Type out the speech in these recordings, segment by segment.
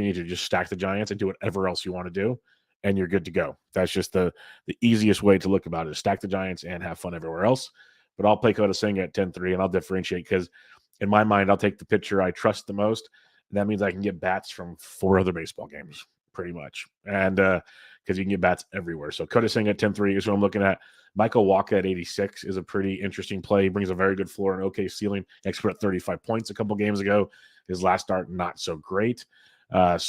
need to just stack the Giants and do whatever else you want to do, and you're good to go. That's just the easiest way to look about it, is stack the Giants and have fun everywhere else. But I'll play Kota Senga at 10-3, and I'll differentiate because in my mind, I'll take the pitcher I trust the most. And that means I can get bats from 4 other baseball games, pretty much. And because you can get bats everywhere. So Kota Senga at 10-3 is what I'm looking at. Michael Wacha at 86 is a pretty interesting play. He brings a very good floor and okay ceiling. Expert at 35 points a couple games ago. His last start, not so great. Minus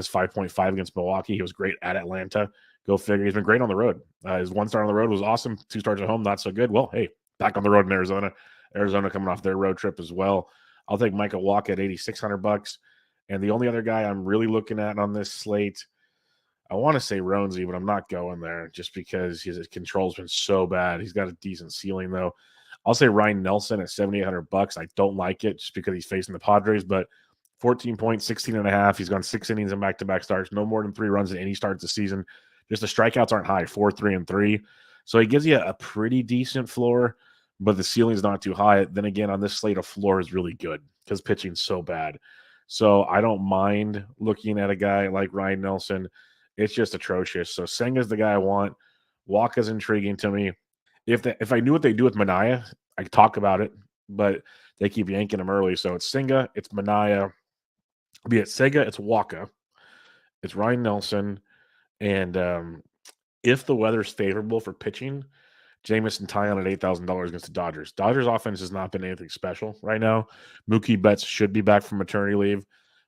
5.5 against Milwaukee. He was great at Atlanta. Go figure. He's been great on the road. His 1 start on the road was awesome. 2 starts at home, not so good. Well, hey, back on the road in Arizona. Arizona coming off their road trip as well. I'll take Michael Wacha at $8,600. And the only other guy I'm really looking at on this slate, I want to say Roansy, but I'm not going there just because his control's been so bad. He's got a decent ceiling, though. I'll say Ryan Nelson at $7,800. I don't like it just because he's facing the Padres, but 14 points, 16 and a half. He's gone 6 innings in back-to-back starts, no more than 3 runs in any starts this season. Just the strikeouts aren't high, 4, 3, and 3. So he gives you a pretty decent floor, but the ceiling's not too high. Then again, on this slate, a floor is really good because pitching's so bad. So I don't mind looking at a guy like Ryan Nelson. It's just atrocious. So Senga's the guy I want. Walker's intriguing to me. If I knew what they do with Manaea, I could talk about it, but they keep yanking him early. So it's Senga, it's Manaea. Be it Senga, it's Walker, it's Ryan Nelson, and if the weather's favorable for pitching, Jamison Taillon at $8,000 against the Dodgers. Dodgers offense has not been anything special right now. Mookie Betts should be back from maternity leave,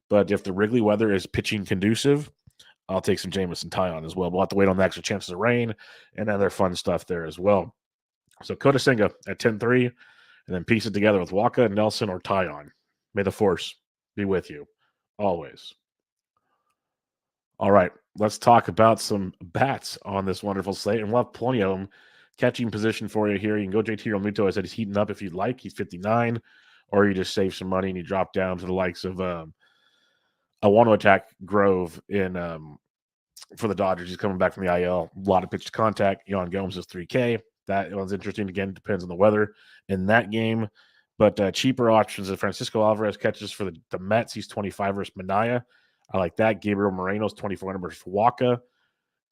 but if the Wrigley weather is pitching conducive, I'll take some Jamison Taillon as well. We'll have to wait on the extra chances of rain and other fun stuff there as well. So Kota Senga at 10-3, and then piece it together with Walker, Nelson, or Taillon. May the force be with you always. All right, let's talk about some bats on this wonderful slate, and we'll have plenty of them. Catching position for you here. You can go JT Realmuto. I said he's heating up if you'd like. He's 59, or you just save some money and you drop down to the likes of I want to attack Grove in for the Dodgers. He's coming back from the IL. A lot of pitch to contact. Yan Gomes is 3K. That one's interesting. Again, depends on the weather in that game. But cheaper options is Francisco Alvarez catches for the Mets. He's 25 versus Manaea. I like that. Gabriel Moreno's 2,400 versus Wacha.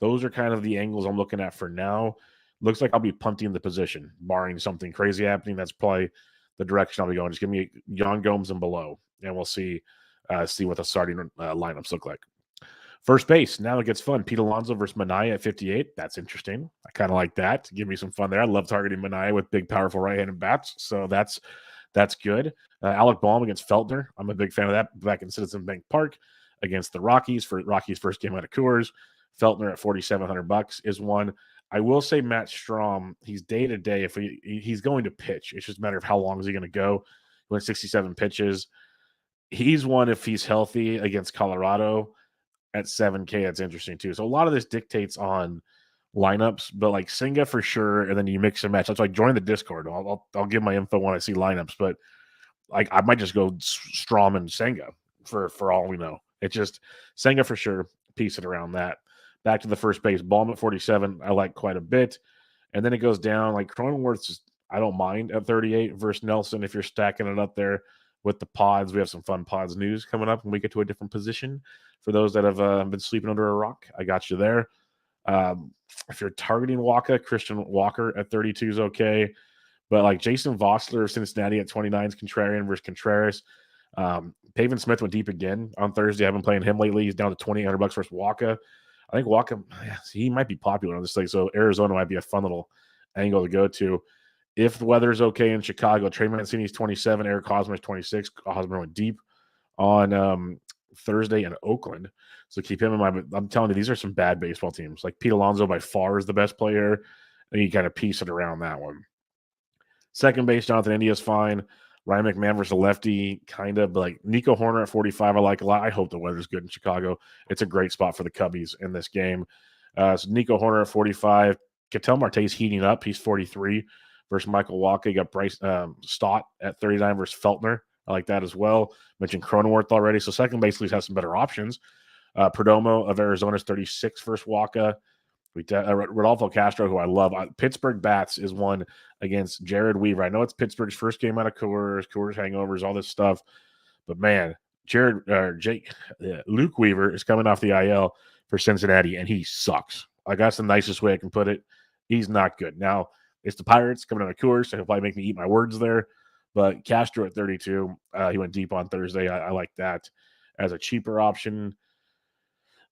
Those are kind of the angles I'm looking at for now. Looks like I'll be punting the position, barring something crazy happening. That's probably the direction I'll be going. Just give me Yan Gomes and below, and we'll see what the starting lineups look like. First base, now it gets fun. Pete Alonso versus Manaea at 58. That's interesting. I kind of like that. Give me some fun there. I love targeting Manaea with big, powerful right-handed bats, so that's good. Alec Bohm against Feltner. I'm a big fan of that. Back in Citizen Bank Park against the Rockies for Rockies' first game out of Coors. Feltner at $4,700 is one. I will say Matt Strahm, he's day-to-day. If he's going to pitch, it's just a matter of how long is he going to go. He went 67 pitches. He's one if he's healthy against Colorado at 7K. That's interesting, too. So a lot of this dictates on lineups, but like Senga for sure, and then you mix and match. That's why I join the Discord. I'll give my info when I see lineups, but like I might just go Strahm and Senga for all we know. It's just Senga for sure. Piece it around that. Back to the first base. Baum at 47, I like quite a bit. And then it goes down. Like Cronenworth's, I don't mind at 38 versus Nelson if you're stacking it up there with the pods. We have some fun pods news coming up when we get to a different position. For those that have been sleeping under a rock, I got you there. If you're targeting Walker, Christian Walker at 32 is okay. But like Jason Vossler of Cincinnati at 29 is contrarian versus Contreras. Pavin Smith went deep again on Thursday. I've been playing him lately. He's down to $2,800 versus Walker. I think Walker, he might be popular on this thing, so Arizona might be a fun little angle to go to. If the weather's okay in Chicago, Trey Mancini's 27, Eric Hosmer's 26. Hosmer went deep on Thursday in Oakland, so keep him in mind. But I'm telling you, these are some bad baseball teams. Like Pete Alonso by far is the best player, and you kind of piece it around that one. Second base, Jonathan India is fine. Ryan McMahon versus a lefty, kind of, but like Nico Horner at 45, I like a lot. I hope the weather's good in Chicago. It's a great spot for the Cubbies in this game. So Nico Horner at 45. Ketel Marte's heating up. He's 43 versus Michael Wacha. You got Bryce Stott at 39 versus Feltner. I like that as well. Mentioned Cronenworth already. So second base leagues have some better options. Perdomo of Arizona is 36 versus Wacha. Rodolfo Castro, who I love. Pittsburgh bats is one against Jared Weaver. I know it's Pittsburgh's first game out of Coors hangovers, all this stuff. But, man, Luke Weaver is coming off the IL for Cincinnati, and he sucks. Like, that's the nicest way I can put it. He's not good. Now, it's the Pirates coming on a course, so he'll probably make me eat my words there. But Castro at 32, he went deep on Thursday. I like that as a cheaper option.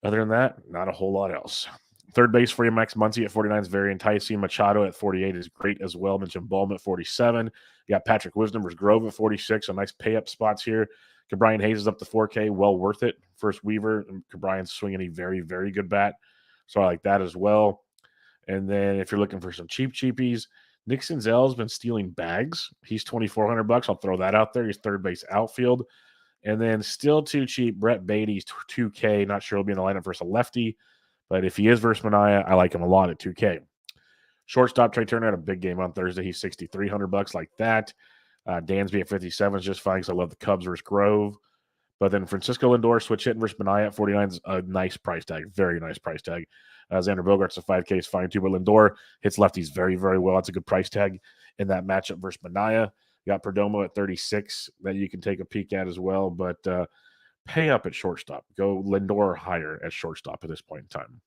Other than that, not a whole lot else. Third base for you, Max Muncy at 49 is very enticing. Machado at 48 is great as well. Mentioned Bowman at 47. You got Patrick Wisdom versus Grove at 46. So nice pay-up spots here. Cabrian Hayes is up to 4K. Well worth it. First Weaver. And Cabrian's swinging a very, very good bat. So I like that as well. And then if you're looking for some cheapies, Nick Senzel's been stealing bags. He's $2,400. I'll throw that out there. He's third base outfield. And then still too cheap, Brett Beatty's 2K. Not sure he'll be in the lineup versus a lefty. But if he is versus Manaea, I like him a lot at 2K. Shortstop, Trey Turner had a big game on Thursday. He's $6,300 like that. Dansby at 57 is just fine because I love the Cubs versus Grove. But then Francisco Lindor, switch hitting versus Manaea at 49 is a nice price tag. Very nice price tag. Xander Bogaerts at 5K is fine too. But Lindor hits lefties very, very well. It's a good price tag in that matchup versus Manaea. You got Perdomo at 36 that you can take a peek at as well. But pay up at shortstop. Go Lindor higher at shortstop at this point in time.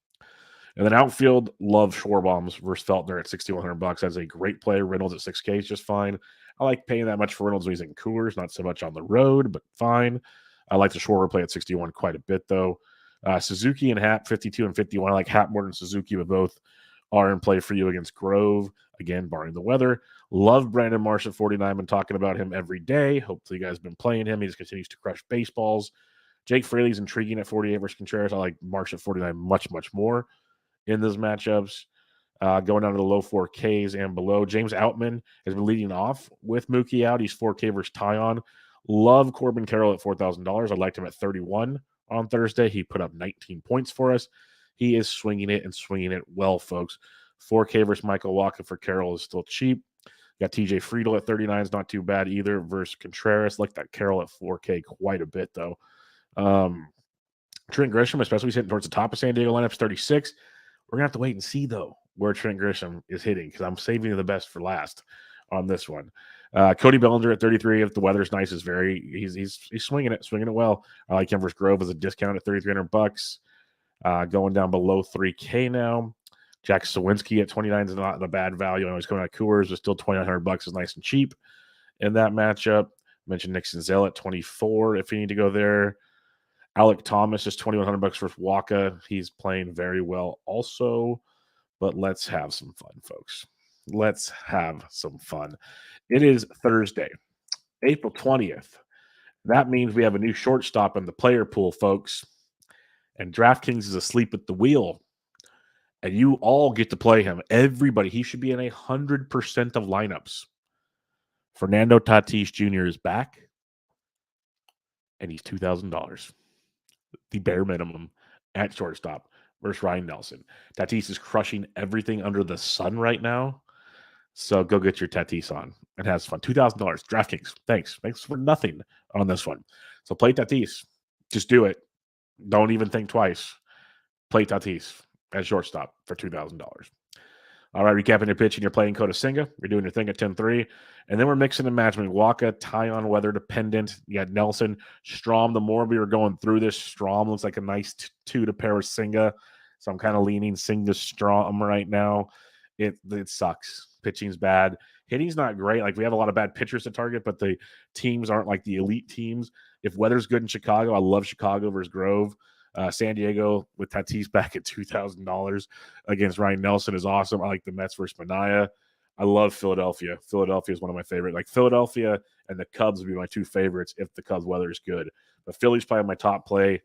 And then outfield, love Schwarbaum's versus Feltner at $6,100. That's a great play. Reynolds at 6K is just fine. I like paying that much for Reynolds when he's in Coors, not so much on the road, but fine. I like the Schwarber play at 61 quite a bit, though. Suzuki and Happ, 52 and 51. I like Happ more than Suzuki, but both are in play for you against Grove. Again, barring the weather. Love Brandon Marsh at 49. Been talking about him every day. Hopefully you guys have been playing him. He just continues to crush baseballs. Jake Fraley's intriguing at 48 versus Contreras. I like Marsh at 49 much, much more in those matchups. Going down to the low 4Ks and below. James Outman has been leading off with Mookie out. He's 4K versus Tyon. Love Corbin Carroll at $4,000. I liked him at 31 on Thursday. He put up 19 points for us. He is swinging it and swinging it well, folks. 4K versus Michael Wacha for Carroll is still cheap. Got TJ Friedel at 39 is not too bad either versus Contreras. Like that Carroll at 4K quite a bit, though. Trent Grisham, especially sitting towards the top of San Diego lineups, 36. We're going to have to wait and see, though, where Trent Grisham is hitting because I'm saving the best for last on this one. Cody Bellinger at 33. If the weather's nice, is very he's swinging it well. I like him versus Grove as a discount at $3,300. Going down below 3K now. Jack Sawinski at 29 is not a bad value. I know he's coming out of Coors, but still $2,900 is nice and cheap in that matchup. Mentioned Nick Senzel at 24 if you need to go there. Alec Thomas is $2,100 versus Wacha. He's playing very well also. But let's have some fun, folks. Let's have some fun. It is Thursday, April 20th. That means we have a new shortstop in the player pool, folks. And DraftKings is asleep at the wheel. And you all get to play him. Everybody. He should be in 100% of lineups. Fernando Tatis Jr. is back. And he's $2,000. The bare minimum at shortstop versus Ryan Nelson. Tatis is crushing everything under the sun right now. So go get your Tatis on and have fun. $2,000. DraftKings. Thanks. Thanks for nothing on this one. So play Tatis. Just do it. Don't even think twice. Play Tatis as shortstop for $2,000. All right, recapping your pitch, and you're playing Kota Senga. You're doing your thing at 10-3. And then we're mixing and matching Wacha, Tyon, weather dependent. You got Nelson, Strahm. The more we were going through this, Strahm looks like a nice two to pair with Senga. So I'm kind of leaning Senga Strahm right now. It sucks. Pitching's bad. Hitting's not great. Like, we have a lot of bad pitchers to target, but the teams aren't like the elite teams. If weather's good in Chicago, I love Chicago versus Grove. San Diego with Tatis back at $2,000 against Ryan Nelson is awesome. I like the Mets versus Manaea. I love Philadelphia. Philadelphia is one of my favorite. Like, Philadelphia and the Cubs would be my two favorites if the Cubs weather is good. But Philly's probably my top play,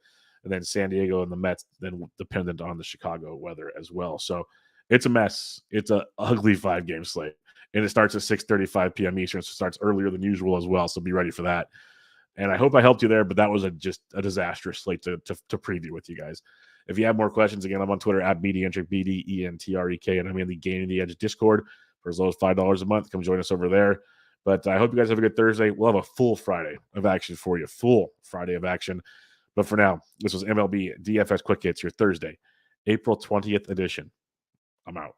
and then San Diego and the Mets then dependent on the Chicago weather as well. So it's a mess. It's an ugly 5-game slate. And it starts at 6:35 p.m. Eastern, so it starts earlier than usual as well. So be ready for that. And I hope I helped you there, but that was just a disastrous slate to preview with you guys. If you have more questions, again, I'm on Twitter at BDentrek, BDENTREK, and I'm in the Gaining the Edge Discord for as low as $5 a month. Come join us over there. But I hope you guys have a good Thursday. We'll have a full Friday of action for you, full Friday of action. But for now, this was MLB DFS Quick Hits, your Thursday, April 20th edition. I'm out.